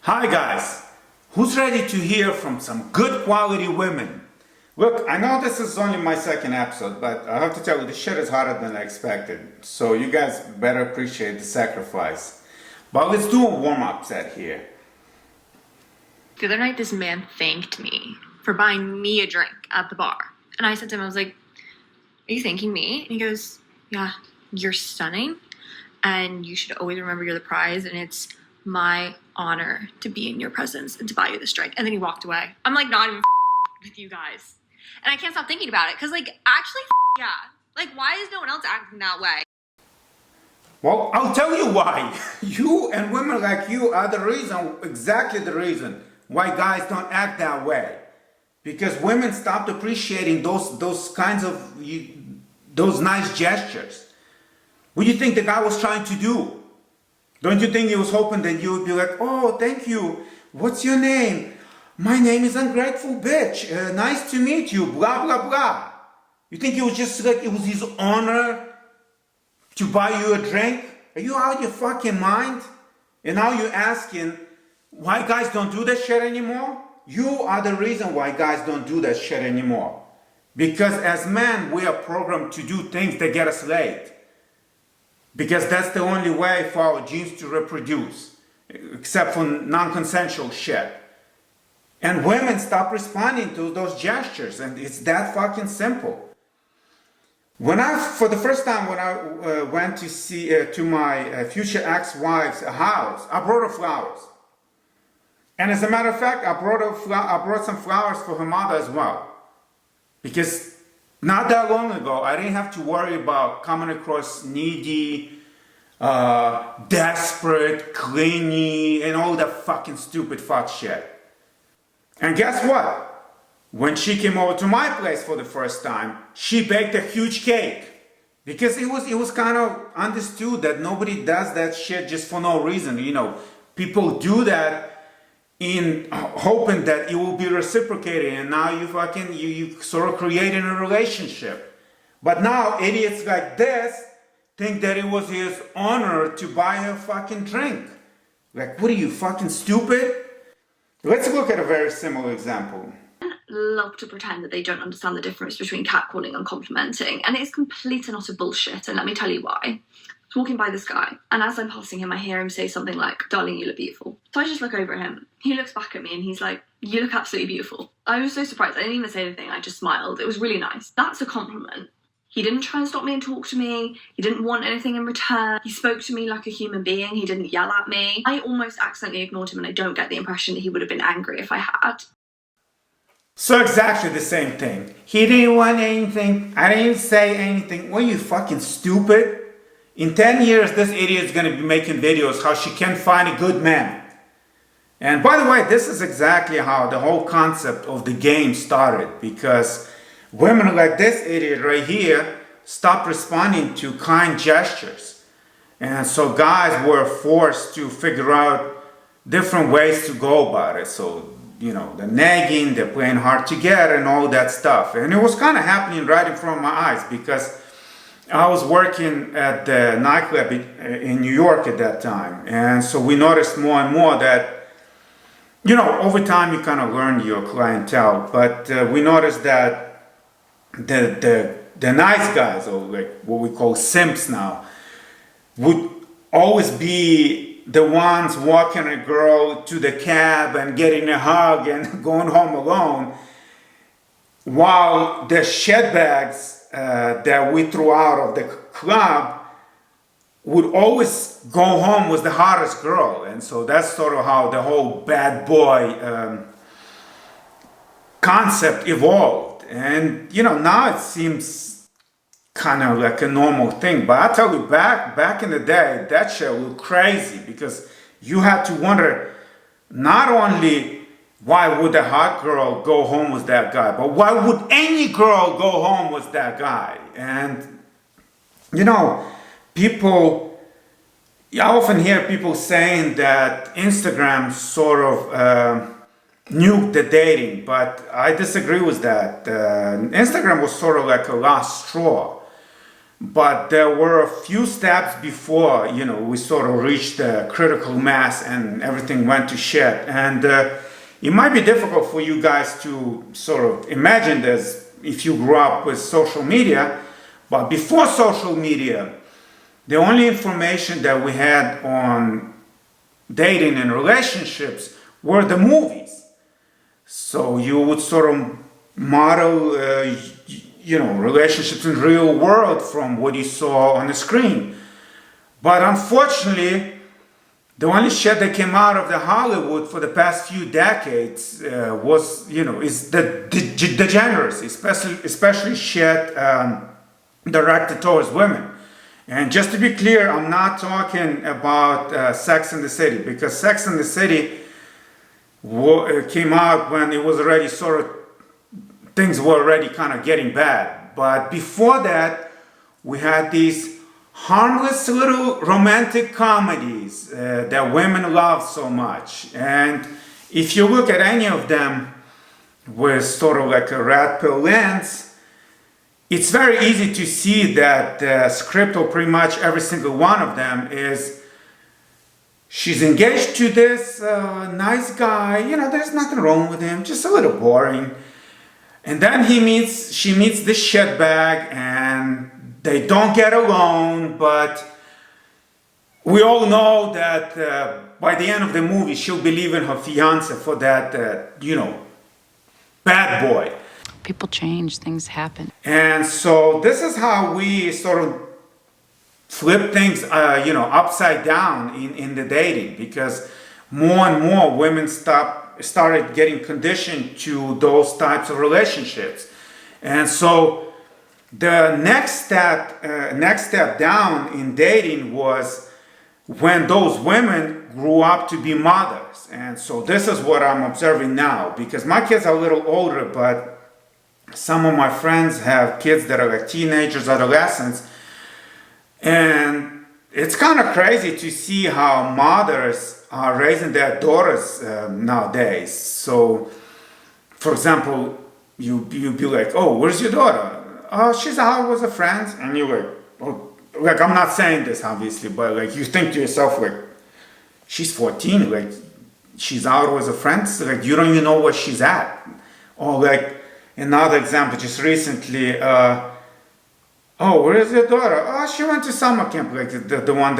Hi guys, who's ready to hear from some good quality women? Look, I know this is only my second episode, but I have to tell you, this shit is harder than I expected. So you guys better appreciate the sacrifice. But let's do a warm-up set here. The other night, this man thanked me for buying me a drink at the bar. And I said to him, I was like, are you thanking me? And he goes, yeah, you're stunning. And you should always remember you're the prize. And it's my honor to be in your presence and to buy you this drink. And then he walked away. I'm like, not even with you guys. And I can't stop thinking about it. Because, actually, yeah. Why is no one else acting that way? Well, I'll tell you why. You and women like you are the reason, exactly the reason, why guys don't act that way. Because women stopped appreciating those kinds of, those nice gestures. What do you think the guy was trying to do? Don't you think he was hoping that you would be like, oh, thank you. What's your name? My name is Ungrateful Bitch. Nice to meet you. Blah, blah, blah. You think it was just like it was his honor to buy you a drink? Are you out of your fucking mind? And now you're asking why guys don't do that shit anymore? You are the reason why guys don't do that shit anymore. Because as men, we are programmed to do things that get us laid. Because that's the only way for our genes to reproduce. Except for non-consensual shit. And women stop responding to those gestures. And it's that fucking simple. For the first time when I went to see to my future ex-wife's house, I brought her flowers. And as a matter of fact, I brought some flowers for her mother as well. Because not that long ago, I didn't have to worry about coming across needy, desperate, clingy, and all that fucking stupid fuck shit. And guess what? When she came over to my place for the first time, she baked a huge cake. Because it was kind of understood that nobody does that shit just for no reason. You know, people do that in hoping that it will be reciprocated, and now you sort of creating a relationship. But now idiots like this think that it was his honor to buy her fucking drink. Like, what are you, fucking stupid? Let's look at a very similar example. Love to pretend that they don't understand the difference between catcalling and complimenting, and it's complete and utter bullshit, and let me tell you why. I was walking by this guy, and as I'm passing him, I hear him say something like, darling, you look beautiful. So I just look over at him. He looks back at me, and he's like, you look absolutely beautiful. I was so surprised. I didn't even say anything. I just smiled. It was really nice. That's a compliment. He didn't try and stop me and talk to me. He didn't want anything in return. He spoke to me like a human being. He didn't yell at me. I almost accidentally ignored him, and I don't get the impression that he would have been angry if I had. So exactly the same thing. He didn't want anything. I didn't say anything. What, are you fucking stupid? In 10 years, this idiot is going to be making videos how she can't find a good man. And by the way, this is exactly how the whole concept of the game started. Because women like this idiot right here stopped responding to kind gestures. And so guys were forced to figure out different ways to go about it. So, you know, the nagging, the playing hard to get, and all that stuff. And it was kind of happening right in front of my eyes, because I was working at the nightclub in New York at that time. And so we noticed more and more that, you know, over time you kind of learn your clientele. But we noticed that the nice guys, or like what we call simps now, would always be the ones walking a girl to the cab and getting a hug and going home alone, while the shitbags that we threw out of the club would always go home with the hottest girl. And so that's sort of how the whole bad boy concept evolved. And, you know, now it seems kind of like a normal thing, but I tell you, back in the day, that shit was crazy, because you had to wonder not only why would a hot girl go home with that guy, but why would any girl go home with that guy? And you know, I often hear people saying that Instagram sort of nuked the dating, but I disagree with that. Instagram was sort of like a last straw. But there were a few steps before, we sort of reached the critical mass and everything went to shit. And it might be difficult for you guys to sort of imagine this if you grew up with social media. But before social media, the only information that we had on dating and relationships were the movies. So you would sort of model, relationships in the real world from what you saw on the screen. But unfortunately, the only shit that came out of the Hollywood for the past few decades is the degeneracy, especially shit directed towards women. And just to be clear, I'm not talking about Sex and the City, because Sex and the City came out when it was already things were already kind of getting bad. But before that, we had these harmless little romantic comedies that women love so much. And if you look at any of them with sort of like a red pill lens, it's very easy to see that the script of pretty much every single one of them is she's engaged to this nice guy, there's nothing wrong with him, just a little boring. And then she meets this shitbag and they don't get along, but we all know that by the end of the movie she'll be leaving her fiance for that, bad boy. People change, things happen. And so this is how we sort of flip things, upside down in the dating, because more and more women started getting conditioned to those types of relationships. And so the next step down in dating was when those women grew up to be mothers. And so this is what I'm observing now, because my kids are a little older, but some of my friends have kids that are like teenagers, adolescents, and it's kind of crazy to see how mothers are raising their daughters nowadays. So, for example, you be like, "Oh, where's your daughter?" "Oh, she's out with her friends," and you're like, "Oh," like, I'm not saying this obviously, but like you think to yourself like, "She's 14, like she's out with her friends, like you don't even know where she's at." Or like another example, just recently, "Oh, where is your daughter?" "Oh, she went to summer camp," like the one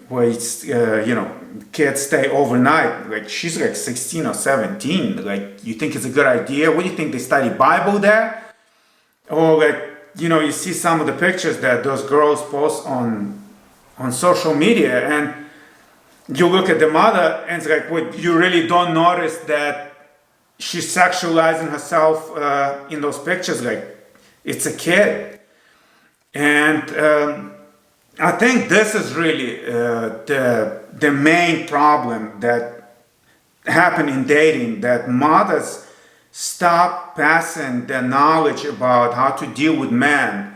where it's, kids stay overnight. Like she's like 16 or 17. Like, you think it's a good idea? What do you think, they study Bible there? Or like, you see some of the pictures that those girls post on social media, and you look at the mother and it's like, what, you really don't notice that she's sexualizing herself in those pictures? Like, it's a kid. And I think this is really the main problem that happened in dating, that mothers stop passing the knowledge about how to deal with men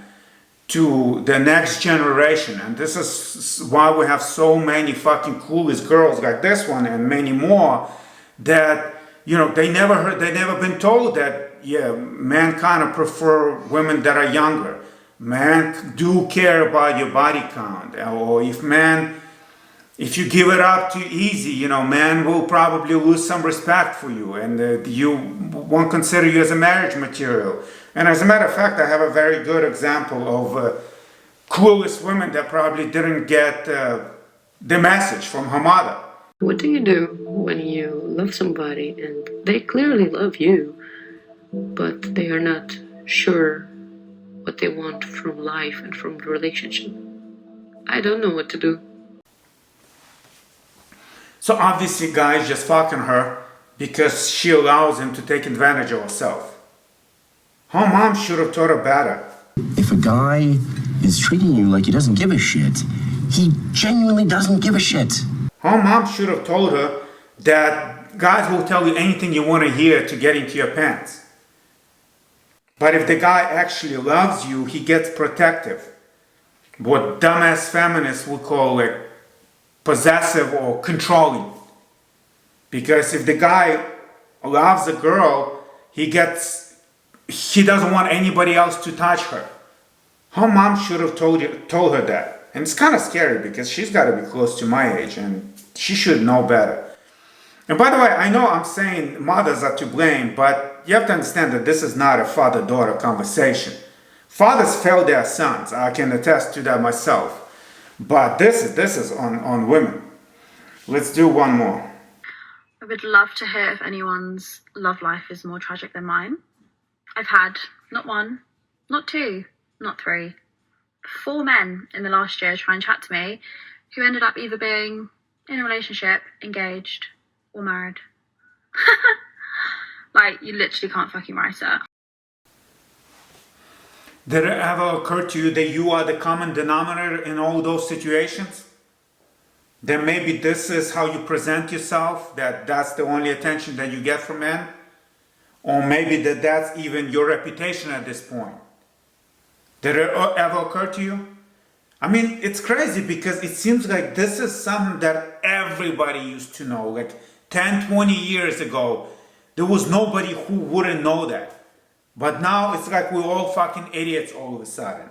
to the next generation. And this is why we have so many fucking clueless girls like this one and many more that, they never been told that, men kind of prefer women that are younger. Men do care about your body count, or if you give it up too easy, men will probably lose some respect for you, and you won't consider you as a marriage material. And as a matter of fact, I have a very good example of clueless women that probably didn't get the message from her mother. What do you do when you love somebody and they clearly love you, but they are not sure what they want from life and from the relationship? I don't know what to do. So obviously, guys just fucking her because she allows him to take advantage of herself. Her mom should have taught her better. If a guy is treating you like he doesn't give a shit, he genuinely doesn't give a shit. Her mom should have told her that guys will tell you anything you want to hear to get into your pants. But if the guy actually loves you, he gets protective. What dumbass feminists would call like possessive or controlling. Because if the guy loves a girl, he doesn't want anybody else to touch her. Her mom should have told her that. And it's kind of scary because she's got to be close to my age and she should know better. And by the way, I know I'm saying mothers are to blame, but you have to understand that this is not a father-daughter conversation. Fathers fail their sons. I can attest to that myself. But this is on women. Let's do one more. I would love to hear if anyone's love life is more tragic than mine. I've had not one, not two, not three, 4 men in the last year try and chat to me who ended up either being in a relationship, engaged, or married. Like, you literally can't fucking write it. Did it ever occur to you that you are the common denominator in all those situations? That maybe this is how you present yourself, that's the only attention that you get from men? Or maybe that's even your reputation at this point. Did it ever occur to you? I mean, it's crazy because it seems like this is something that everybody used to know. Like 10, 20 years ago, there was nobody who wouldn't know that. But now it's like we're all fucking idiots all of a sudden.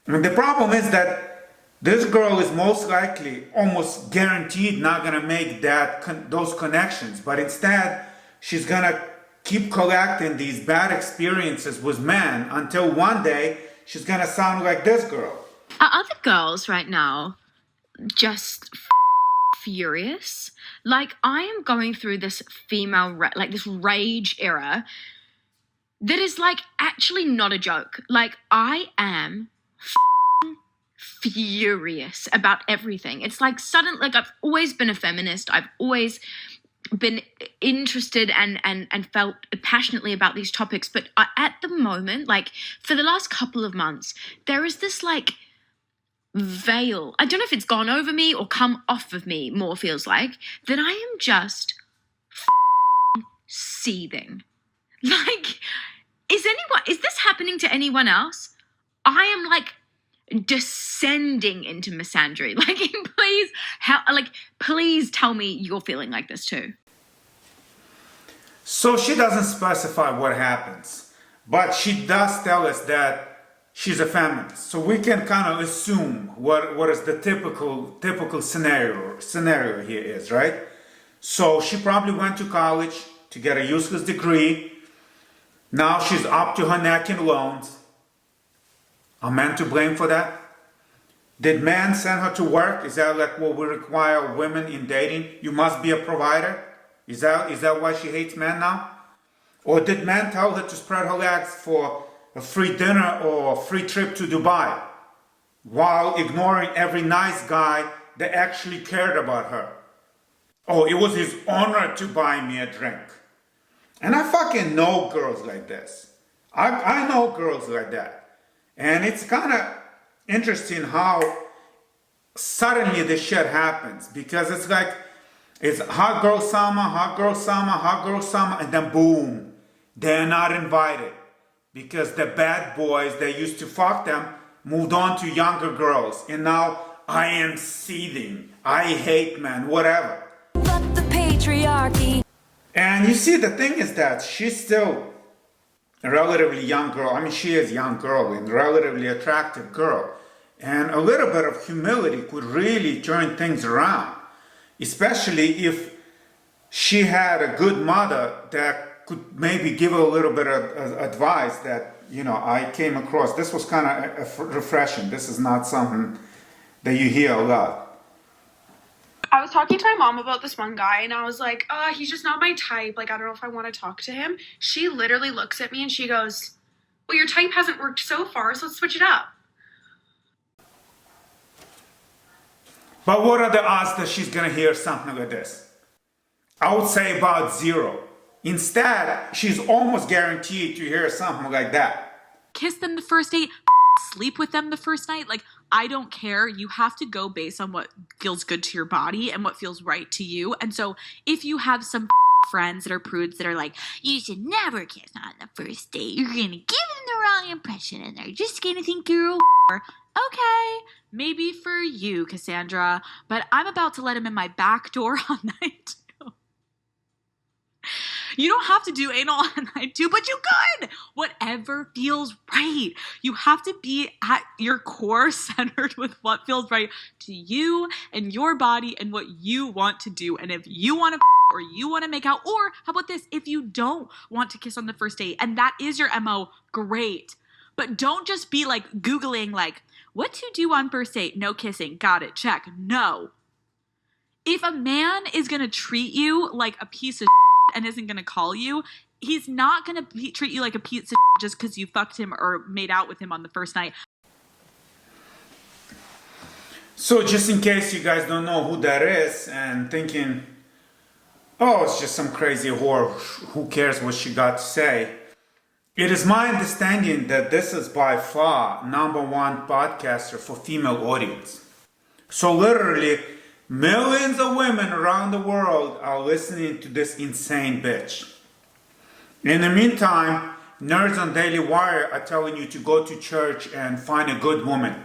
And the problem is that this girl is most likely, almost guaranteed, not gonna make those connections. But instead, she's gonna keep collecting these bad experiences with men until one day she's gonna sound like this girl. Are other girls right now just furious? Like, I am going through this this rage era that is like actually not a joke. Like, I am furious about everything. It's like like I've always been a feminist. I've always been interested and felt passionately about these topics. But at the moment, like for the last couple of months, there is this like veil. I don't know if it's gone over me or come off of me, more feels like, that I am just seething. Like, is this happening to anyone else? I am like descending into misandry. Like, please tell me you're feeling like this too. So she doesn't specify what happens, but she does tell us that she's a feminist. So we can kind of assume what is the typical scenario here is, right? So she probably went to college to get a useless degree. Now she's up to her neck in loans. Are men to blame for that? Did men send her to work? Is that like what we require women in dating? You must be a provider? Is that why she hates men now? Or did men tell her to spread her legs for a free dinner or a free trip to Dubai while ignoring every nice guy that actually cared about her? Oh, it was his honor to buy me a drink. And I fucking know girls like this. I know girls like that. And it's kind of interesting how suddenly this shit happens, because it's like, it's hot girl summer, hot girl summer, hot girl summer, and then boom, they're not invited because the bad boys that used to fuck them moved on to younger girls, and now I am seething. I hate men, whatever. Fuck the patriarchy. And you see, the thing is that she's still a relatively young girl. I mean, she is a young girl and relatively attractive girl. And a little bit of humility could really turn things around, especially if she had a good mother that could maybe give her a little bit of advice that, you know, I came across. This was kind of refreshing. This is not something that you hear a lot. I was talking to my mom about this one guy, and I was like, he's just not my type. Like, I don't know if I want to talk to him. She literally looks at me and she goes, well, your type hasn't worked so far, so let's switch it up. But what are the odds that she's going to hear something like this? I would say about 0. Instead, she's almost guaranteed to hear something like that. Kiss them the first date, sleep with them the first night. Like, I don't care. You have to go based on what feels good to your body and what feels right to you. And so if you have some friends that are prudes that are like, you should never kiss on the first date, you're going to give them the wrong impression and they're just going to think you're a okay, maybe for you, Cassandra, but I'm about to let him in my back door on night 2. You don't have to do anal on night 2, but you could. Whatever feels right. You have to be at your core centered with what feels right to you and your body and what you want to do. And if you want to or you want to make out, or how about this, if you don't want to kiss on the first date and that is your MO, great. But don't just be like Googling like, what to do on first date? No kissing. Got it. Check. No. If a man is going to treat you like a piece of and isn't going to call you, he's not going to treat you like a piece of just because you fucked him or made out with him on the first night. So just in case you guys don't know who that is and thinking, oh, it's just some crazy whore, who cares what she got to say? It is my understanding that this is by far #1 podcaster for female audience. So literally, millions of women around the world are listening to this insane bitch. In the meantime, nerds on Daily Wire are telling you to go to church and find a good woman.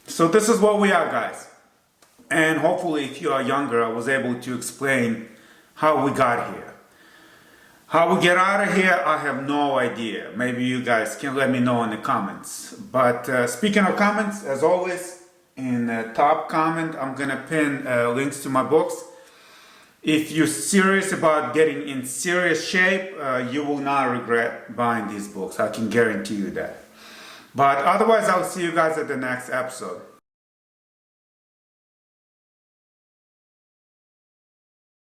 So this is what we are, guys. And hopefully if you are younger, I was able to explain how we got here. How we get out of here, I have no idea. Maybe you guys can let me know in the comments. But speaking of comments, as always, in the top comment, I'm gonna pin links to my books. If you're serious about getting in serious shape, you will not regret buying these books. I can guarantee you that. But otherwise, I'll see you guys at the next episode.